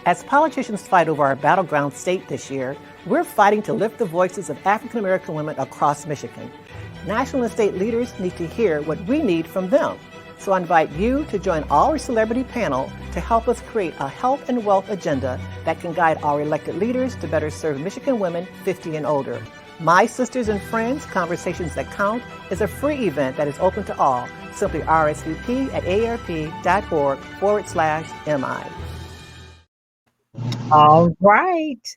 As politicians fight over our battleground state this year, we're fighting to lift the voices of African American women across Michigan. National and state leaders need to hear what we need from them. So I invite you to join our celebrity panel to help us create a health and wealth agenda that can guide our elected leaders to better serve Michigan women 50 and older. My Sisters and Friends, Conversations That Count is a free event that is open to all. Simply RSVP at aarp.org/MI. All right.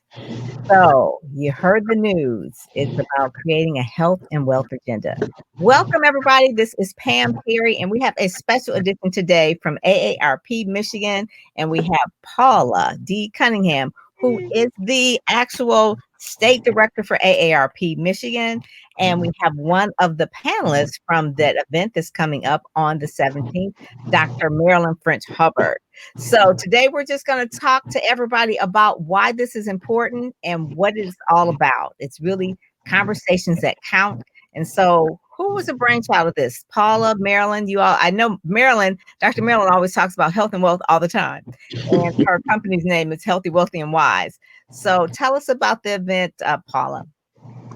So you heard the news. It's about creating a health and wealth agenda. Welcome, everybody. This is Pam Perry, and we have a special edition today from AARP Michigan, and we have Paula D. Cunningham, who is the actual state director for AARP Michigan. And we have one of the panelists from that event that's coming up on the 17th, Dr. Marilyn French Hubbard. So today we're just going to talk to everybody about why this is important and what it's all about. It's really conversations that count. And so who was the brainchild of this? Paula, Marilyn, you all, I know Marilyn, Dr. Marilyn always talks about health and wealth all the time. And her company's name is Healthy, Wealthy, and Wise. So tell us about the event, Paula.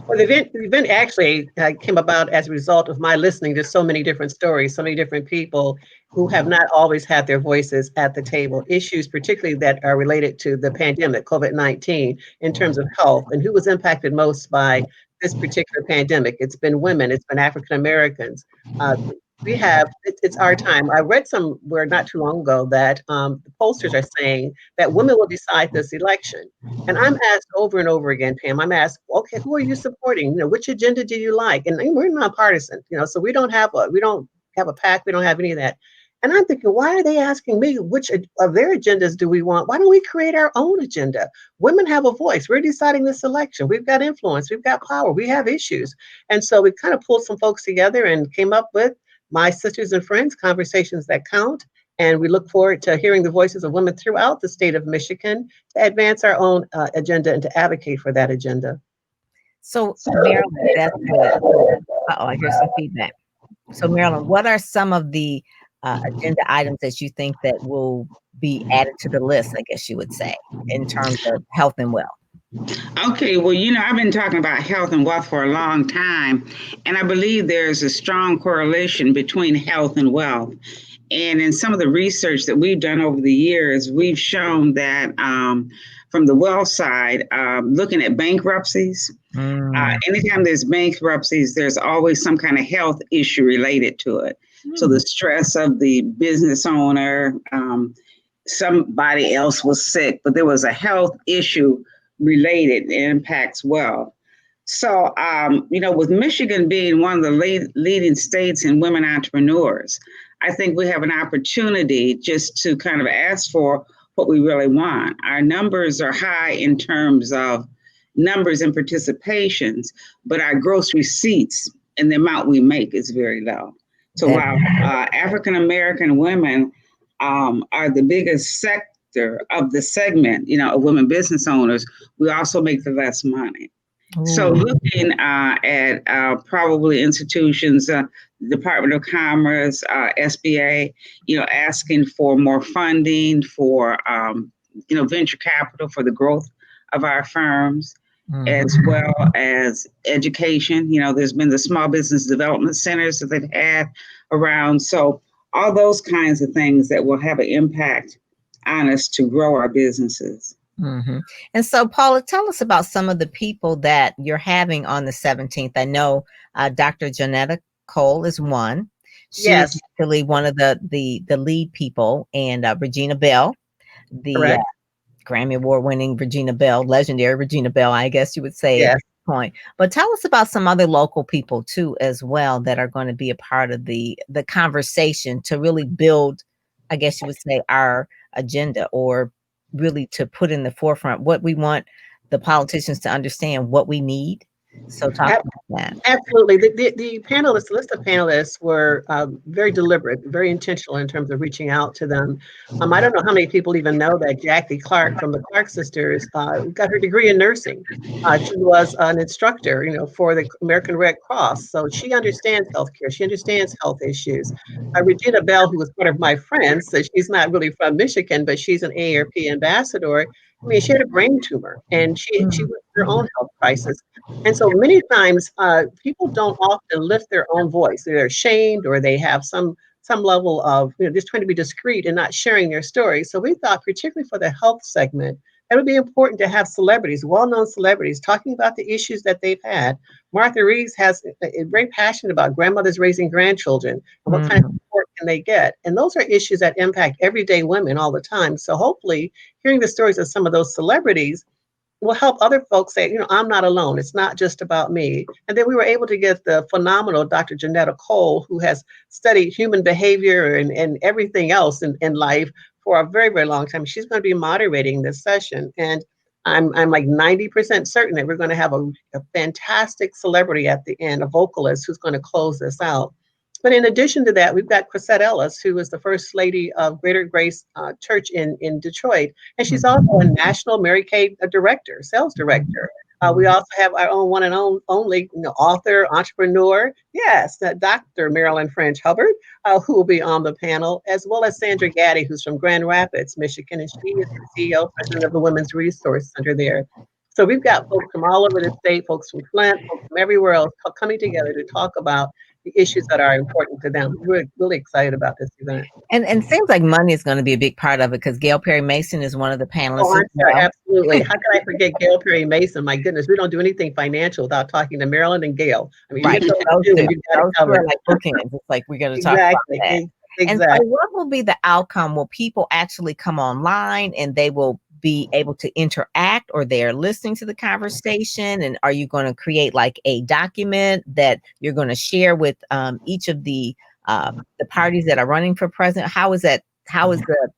Well, the event actually came about as a result of my listening to so many different stories, so many different people who have not always had their voices at the table, issues particularly that are related to the pandemic, COVID-19, in terms of health, and who was impacted most by this particular pandemic. It's been women, it's been African Americans. It's our time. I read somewhere not too long ago that the pollsters are saying that women will decide this election. And I'm asked over and over again, Pam, I'm asked, okay, who are you supporting? Which agenda do you like? And we're nonpartisan, so we don't have a PAC, we don't have any of that. And I'm thinking, why are they asking me which of their agendas do we want? Why don't we create our own agenda? Women have a voice. We're deciding this election. We've got influence. We've got power. We have issues. And so we kind of pulled some folks together and came up with My Sisters and Friends, Conversations That Count. And we look forward to hearing the voices of women throughout the state of Michigan to advance our own agenda and to advocate for that agenda. So Marilyn, that's good. I hear some feedback. So Marilyn, what are some of the agenda items that you think that will be added to the list, I guess you would say, in terms of health and wealth? Okay, well, I've been talking about health and wealth for a long time, and I believe there's a strong correlation between health and wealth. And in some of the research that we've done over the years, we've shown that from the wealth side, looking at bankruptcies, anytime there's bankruptcies, there's always some kind of health issue related to it. So the stress of the business owner, somebody else was sick, but there was a health issue related, it impacts wealth. So, with Michigan being one of the leading states in women entrepreneurs, I think we have an opportunity just to kind of ask for what we really want. Our numbers are high in terms of numbers and participations, but our gross receipts and the amount we make is very low. So while African American women are the biggest sector of the segment, of women business owners, we also make the less money. So looking at probably institutions, Department of Commerce, SBA, asking for more funding for, venture capital for the growth of our firms, as well as education. There's been the small business development centers that they've had around. So all those kinds of things that will have an impact on us to grow our businesses. And so, Paula, tell us about some of the people that you're having on the 17th. I know Dr. Janetta Cole is one. She's actually one of the lead people, and Regina Bell, the Grammy Award-winning Regina Bell, legendary Regina Bell, I guess you would say at this point. But tell us about some other local people too, as well, that are going to be a part of the conversation to really build, I guess you would say, our agenda, or really to put in the forefront what we want the politicians to understand, what we need So talk about that. Absolutely. The panelists, the list of panelists were very deliberate, very intentional in terms of reaching out to them. I don't know how many people even know that Jackie Clark from the Clark sisters got her degree in nursing. She was an instructor, for the American Red Cross. So she understands healthcare. She understands health issues. Regina Bell, who was one of my friends, so she's not really from Michigan, but she's an AARP ambassador. I mean, she had a brain tumor and she went through her own health crisis. And so many times, people don't often lift their own voice. They're ashamed, or they have some level of just trying to be discreet and not sharing their story. So we thought, particularly for the health segment, it would be important to have celebrities, well-known celebrities, talking about the issues that they've had. Martha Reeves has a very passionate about grandmothers raising grandchildren and what kind of support can they get. And those are issues that impact everyday women all the time. So hopefully, hearing the stories of some of those celebrities will help other folks say, I'm not alone. It's not just about me. And then we were able to get the phenomenal Dr. Janetta Cole, who has studied human behavior and everything else in life for a very, very long time. She's going to be moderating this session. And I'm like 90% certain that we're going to have a fantastic celebrity at the end, a vocalist who's going to close this out. But in addition to that, we've got Chrisette Ellis, who is the first lady of Greater Grace Church in Detroit. And she's also a national Mary Kay director, sales director. We also have our own one and only author, entrepreneur, yes, Dr. Marilyn French Hubbard, who will be on the panel, as well as Sandra Gaddy, who's from Grand Rapids, Michigan, and she is the CEO, president of the Women's Resource Center there. So we've got folks from all over the state, folks from Flint, folks from everywhere else coming together to talk about the issues that are important to them. We're really excited about this event. And it seems like money is going to be a big part of it because Gail Perry Mason is one of the panelists. Oh, I'm sorry, absolutely. How can I forget Gail Perry Mason? My goodness, we don't do anything financial without talking to Marilyn and Gail. I mean, right. you got it covered. Like bookends. It's like we're going to talk Exactly. about that. Exactly. And so what will be the outcome? Will people actually come online and they will be able to interact, or they're listening to the conversation? And are you going to create like a document that you're going to share with each of the parties that are running for president? How is that? How is the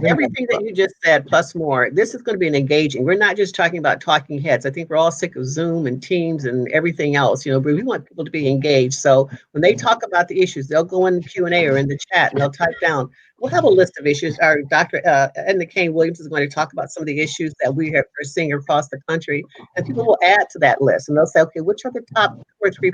everything that you just said plus more? This is going to be an engaging. We're not just talking about talking heads. I think we're all sick of Zoom and Teams and everything else, but we want people to be engaged. So when they talk about the issues, they'll go in the Q&A or in the chat and they'll type down. We'll have a list of issues. Our Dr. Edna Kane Williams is going to talk about some of the issues that we are seeing across the country, and people will add to that list and they'll say, okay, which are the top 2 or 3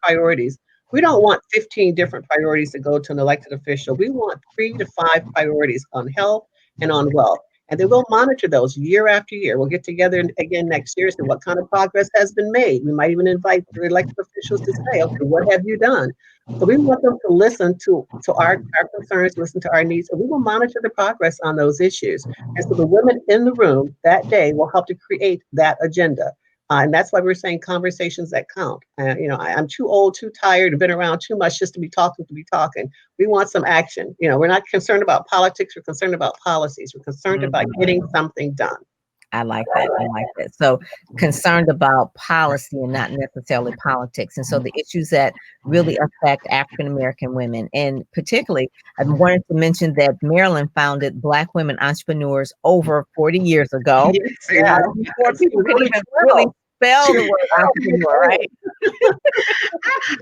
priorities? We don't want 15 different priorities to go to an elected official. We want 3 to 5 priorities on health and on wealth. And then we'll monitor those year after year. We'll get together again next year and see what kind of progress has been made. We might even invite the elected officials to say, okay, what have you done? So we want them to listen to our concerns, listen to our needs, and we will monitor the progress on those issues. And so the women in the room that day will help to create that agenda. And that's why we're saying conversations that count. I'm too old, too tired, been around too much just to be talking to be talking. We want some action. We're not concerned about politics. We're concerned about policies. We're concerned about getting something done. I like that. I like that. So concerned about policy and not necessarily politics. And so the issues that really affect African-American women. And particularly, I wanted to mention that Marilyn founded Black Women Entrepreneurs over 40 years ago. Yes, before people could even really spell the word entrepreneur, right?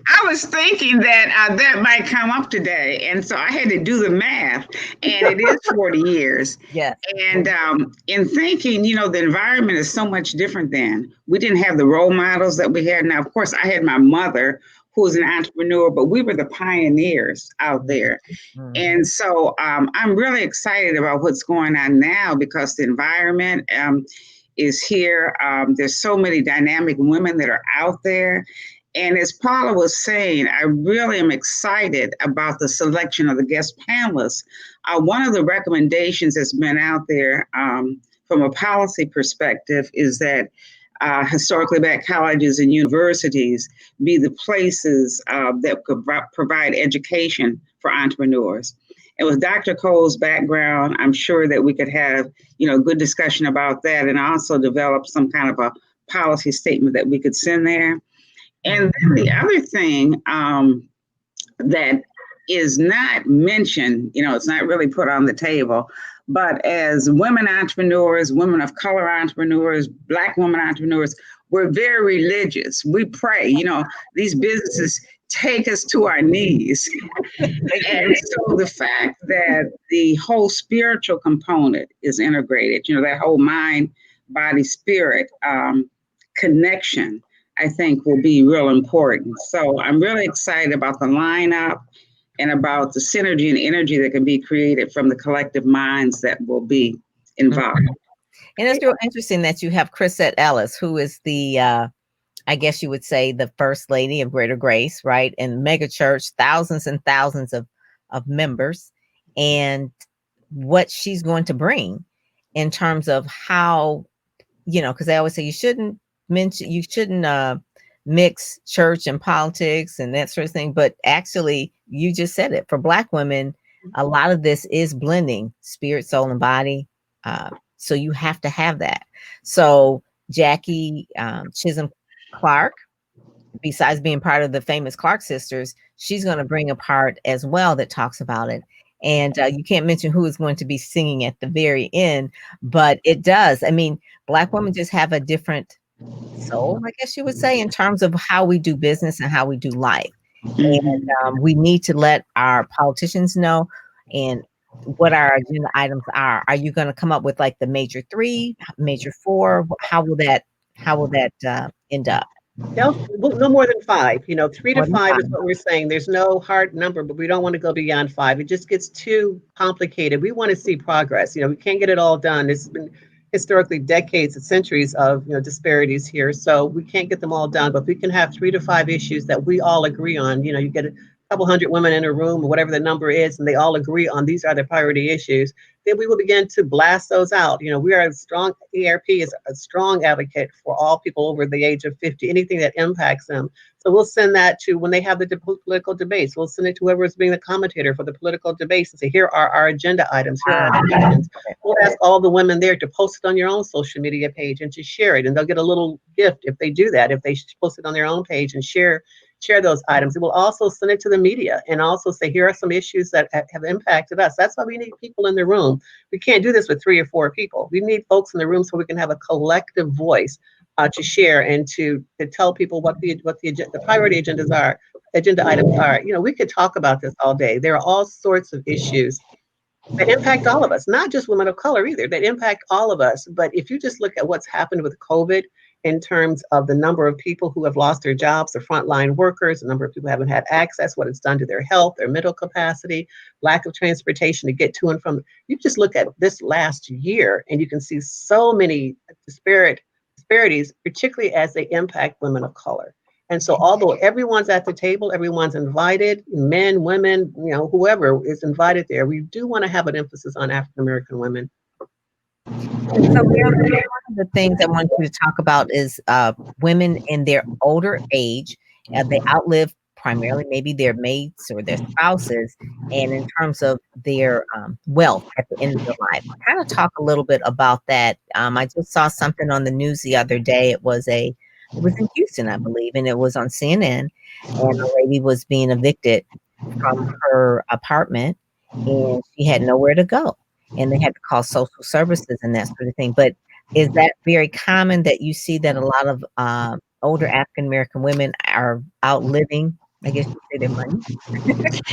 I was thinking that that might come up today. And so I had to do the math. And it is 40 years. Yes. And in thinking, the environment is so much different then. We didn't have the role models that we had. Now, of course, I had my mother, who was an entrepreneur, but we were the pioneers out there. Mm-hmm. And so I'm really excited about what's going on now because the environment is here. There's so many dynamic women that are out there. And as Paula was saying, I really am excited about the selection of the guest panelists. One of the recommendations that's been out there from a policy perspective is that historically Black colleges and universities be the places that could provide education for entrepreneurs. And with Dr. Cole's background, I'm sure that we could have, good discussion about that and also develop some kind of a policy statement that we could send there. And then the other thing that is not mentioned, it's not really put on the table, but as women entrepreneurs, women of color entrepreneurs, Black women entrepreneurs, we're very religious. We pray, these businesses take us to our knees. And so the fact that the whole spiritual component is integrated, that whole mind, body, spirit connection, I think will be real important. So I'm really excited about the lineup and about the synergy and energy that can be created from the collective minds that will be involved. And it's real interesting that you have Chrisette Ellis, who is the, I guess you would say, the first lady of Greater Grace, right? And mega church, thousands and thousands of members, and what she's going to bring in terms of how, because I always say you shouldn't mix church and politics and that sort of thing. But actually, you just said it. For Black women, a lot of this is blending spirit, soul, and body. So you have to have that. So Jackie Chisholm Clark, besides being part of the famous Clark sisters, she's going to bring a part as well that talks about it. And you can't mention who is going to be singing at the very end, but it does. I mean, Black women just have a different soul, I guess you would say, in terms of how we do business and how we do life. Mm-hmm. And we need to let our politicians know and what our agenda items are. Are you going to come up with like the major 3, major 4? How will that end up? No more than 5. 3 to More than 5 is 5. what we're saying. There's no hard number, but we don't want to go beyond 5. It just gets too complicated. We want to see progress. We can't get it all done. It's been historically decades and centuries of disparities here, so we can't get them all done. But we can have 3 to 5 issues that we all agree on. You get a couple hundred women in a room or whatever the number is, and they all agree on these are the priority issues. Then we will begin to blast those out. We are a strong, AARP is a strong advocate for all people over the age of 50, anything that impacts them. So we'll send that to, when they have the political debates, we'll send it to whoever is being the commentator for the political debates and say, here are our agenda items, here are our questions. We'll ask all the women there to post it on your own social media page and to share it. And they'll get a little gift if they do that, if they post it on their own page and share those items. It will also send it to the media and also say, here are some issues that have impacted us. That's why we need people in the room. We can't do this with 3 or 4 people. We need folks in the room so we can have a collective voice to share and to tell people what the priority agenda items are. We could talk about this all day. There are all sorts of issues that impact all of us, not just women of color either, that impact all of us. But if you just look at what's happened with COVID in terms of the number of people who have lost their jobs, the frontline workers, the number of people who haven't had access, what it's done to their health, their mental capacity, lack of transportation to get to and from, you just look at this last year and you can see so many disparities, particularly as they impact women of color. And so although everyone's at the table, everyone's invited, men, women, whoever is invited there, we do want to have an emphasis on African-American women. And so one of the things I want you to talk about is women in their older age. They outlive primarily maybe their mates or their spouses, and in terms of their wealth at the end of their life. Kind of talk a little bit about that. I just saw something on the news the other day. It was in Houston, I believe, and it was on CNN, and a lady was being evicted from her apartment, and she had nowhere to go. And they had to call social services and that sort of thing. But is that very common that you see that a lot of older African-American women are outliving, I guess you say, their money?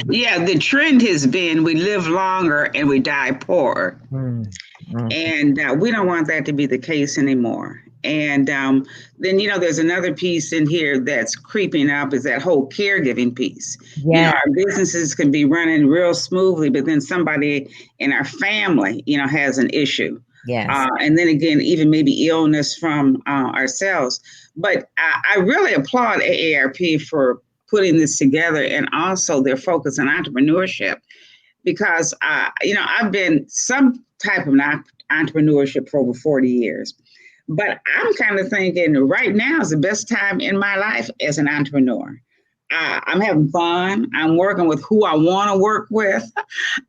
Yeah, the trend has been we live longer and we die poorer. And we don't want that to be the case anymore. And then, there's another piece in here that's creeping up is that whole caregiving piece. Yeah. Our businesses can be running real smoothly, but then somebody in our family, has an issue. Yes. And then again, even maybe illness from ourselves. But I really applaud AARP for putting this together and also their focus on entrepreneurship because, I've been some type of entrepreneurship for over 40 years. But I'm kind of thinking right now is the best time in my life as an entrepreneur. I'm having fun. I'm working with who I want to work with.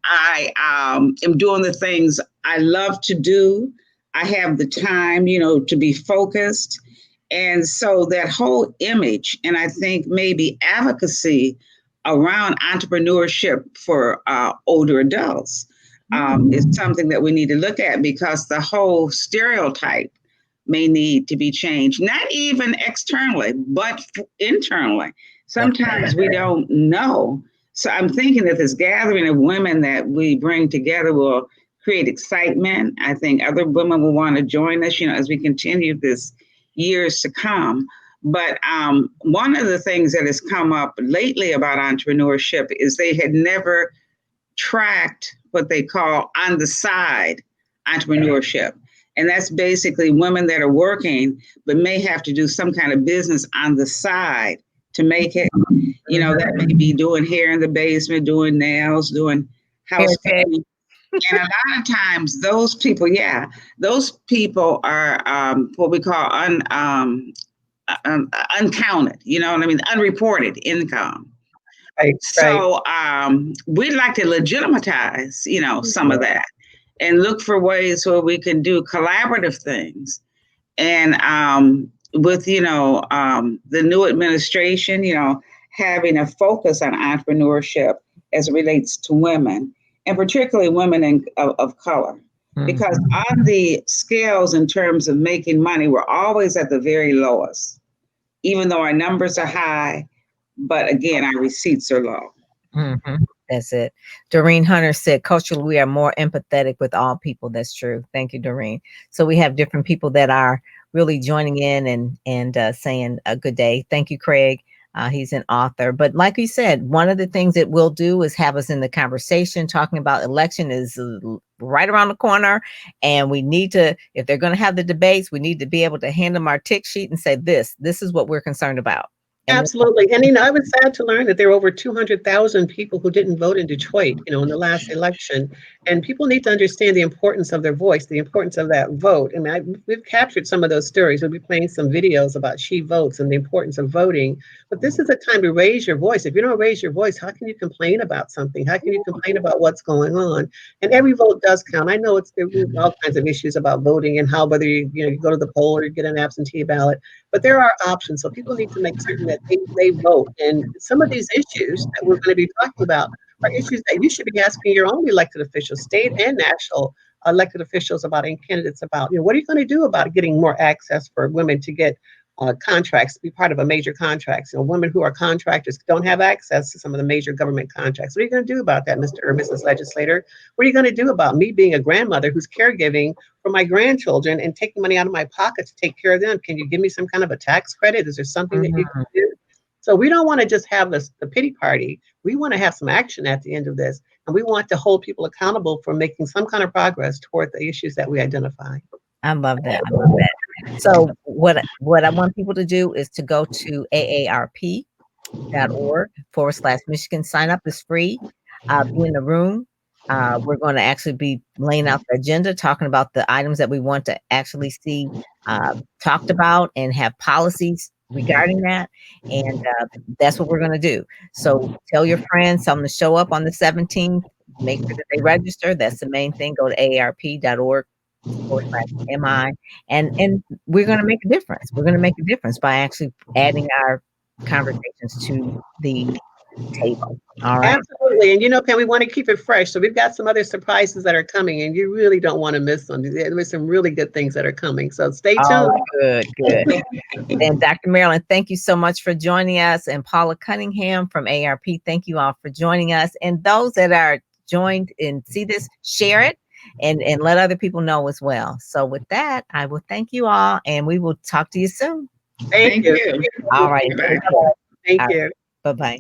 I am doing the things I love to do. I have the time, to be focused. And so that whole image, and I think maybe advocacy around entrepreneurship for older adults is something that we need to look at because the whole stereotype may need to be changed, not even externally, but internally. Sometimes we don't know. So I'm thinking that this gathering of women that we bring together will create excitement. I think other women will want to join us, as we continue this years to come. But one of the things that has come up lately about entrepreneurship is they had never tracked what they call on the side entrepreneurship. And that's basically women that are working, but may have to do some kind of business on the side to make it. That may be doing hair in the basement, doing nails, doing housekeeping. And a lot of times those people, those people are what we call uncounted, you know what I mean? Unreported income. Right. So we'd like to legitimize, some of that and look for ways where we can do collaborative things. And with, the new administration, having a focus on entrepreneurship as it relates to women, and particularly women of color. Because on the scales in terms of making money, we're always at the very lowest, even though our numbers are high. But again, our receipts are low. That's it. Doreen Hunter said, culturally, we are more empathetic with all people. That's true. Thank you, Doreen. So we have different people that are really joining in and saying a good day. Thank you, Craig. He's an author. But like you said, one of the things it will do is have us in the conversation. Talking about election is right around the corner. And we need to, if they're going to have the debates, we need to be able to hand them our tick sheet and say, this is what we're concerned about. Absolutely. And, I was sad to learn that there were over 200,000 people who didn't vote in Detroit, in the last election. And people need to understand the importance of their voice, the importance of that vote. I mean, we've captured some of those stories. We'll be playing some videos about She Votes and the importance of voting. But this is a time to raise your voice. If you don't raise your voice, how can you complain about something? How can you complain about what's going on? And every vote does count. I know there's all kinds of issues about voting and how whether you go to the poll or you get an absentee ballot. But there are options. So people need to make certain that they vote. And some of these issues that we're going to be talking about are issues that you should be asking your own elected officials, state and national elected officials about, and candidates about. What are you going to do about getting more access for women to get contracts, to be part of a major contracts? Women who are contractors don't have access to some of the major government contracts. What are you going to do about that, Mr. or Mrs. Legislator? What are you going to do about me being a grandmother who's caregiving for my grandchildren and taking money out of my pocket to take care of them? Can you give me some kind of a tax credit? Is there something that you can do? So we don't want to just have the pity party. We want to have some action at the end of this. And we want to hold people accountable for making some kind of progress toward the issues that we identify. I love that. I love that. So what I want people to do is to go to AARP.org/Michigan. Sign up is free. Be in the room. We're going to actually be laying out the agenda, talking about the items that we want to actually see talked about and have policies regarding that. And that's what we're going to do. So tell your friends, tell them to show up on the 17th. Make sure that they register. That's the main thing. Go to AARP.org/MI. And we're going to make a difference. We're going to make a difference by actually adding our conversations to the table. All right. Absolutely. And Pam, we want to keep it fresh. So we've got some other surprises that are coming, and you really don't want to miss them. There's some really good things that are coming. So stay tuned. Good. And Dr. Marilyn, thank you so much for joining us. And Paula Cunningham from AARP, thank you all for joining us. And those that are joined and see this, share it and let other people know as well. So with that, I will thank you all, and we will talk to you soon. Thank you. All right. Thank you. Bye-bye.